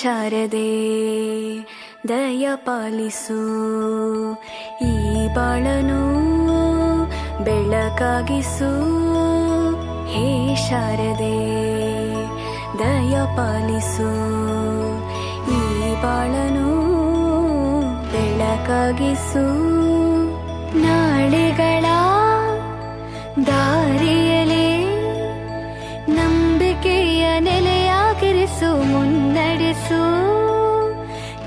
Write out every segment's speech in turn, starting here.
ಶಾರದೆ ದಯ ಪಾಲಿಸು, ಈ ಬಾಳನು ಬೆಳಕಾಗಿಸು. ಹೇ ಶಾರದೆ ದಯ ಪಾಲಿಸು, ಈ ಬಾಳನು ಬೆಳಕಾಗಿಸು. ನಾಳೆಗಳ ದಾರಿಯಲೇ ನಂಬಿಕೆಯ ನೆಲೆಯಾಗಿರಿಸು, ಮುನ್ನಡೆಸು.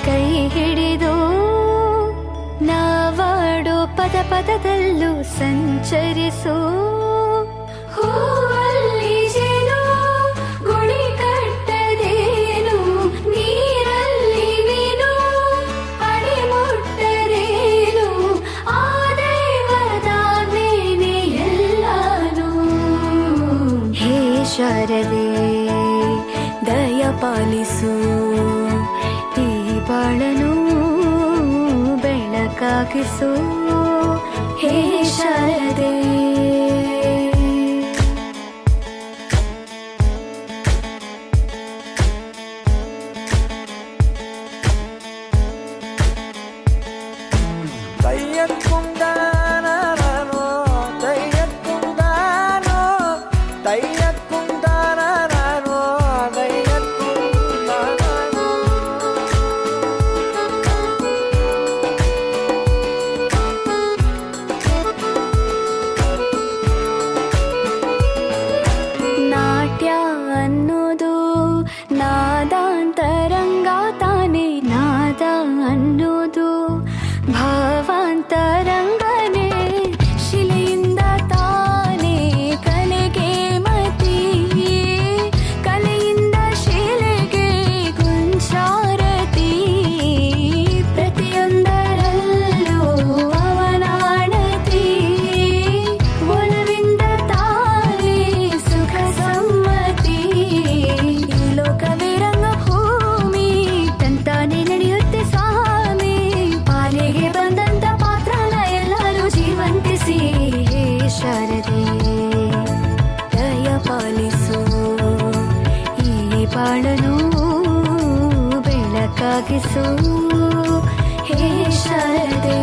ಕೈ ಹಿಡಿದು ನಾವಾಡೋ ಪದ ಪದದಲ್ಲೂ ಸಂಚರಿಸು. ಹೂವಲ್ಲಿ ಜೇನು ಗುಡಿ ಕಟ್ಟದೇನು, ನೀರಲ್ಲಿ ಮೀನು ಅಡಿ ಮುಟ್ಟರೇನು, ಆ ದೈವದ ಮೇನೆ ಎಲ್ಲಾನು. ಹೇ ಶಾರದೆ ದಯ ಪಾಲಿಸು, ಈ ಬಾಳನು ಬೆಳಕಾಗಿಸು. ಹೇ ಶಾರದೆ തയ്യക്കുണ്ടാനോ തയ്യക്കുണ്ടാനോ തയ്യക്കുണ്ടാനോ തയ്യക്കുണ്ടാനോ. ನಾಟ್ಯ ಅನ್ನೋದು ನಾದಾಂತರಂಗ ತಾನೆ, ನಾದ ಅನ್ನೋದು ಭಾವಾಂತರಂಗನೇ. ಶಿಲೆಯಿಂದ ತಾನೇ ಕಲೆಗೆ ಮತಿ, ಕಲೆಯಿಂದ ಶಿಲೆಗೆ ಗುಂಚಾರತಿ. ಪ್ರತಿಯೊಂದರಲ್ಲೂ ಅವನಾಣತಿ, ಒಲವಿಂದ ತಾನೇ ಸುಖ ಸಮ್ಮತಿ. ಈ ಲೋಕವೇ ರಂಗಭೂಮಿ, ತಂತಾನೆ ನಡೆಯುತ್ತೆ ಸ್ವಾಮಿ. ಪಾಲಿಗೆ ಬಂದಂತ ಪಾತ್ರನ ಎಲ್ಲರೂ ಜೀವಂತಿಸಿ. ಹೇ ಶಾರದೆ ದಯ ಪಾಲಿಸು, ಈ ಬಾಳನು ಬೆಳಕಾಗಿಸು. ಹೇ ಶಾರದೆ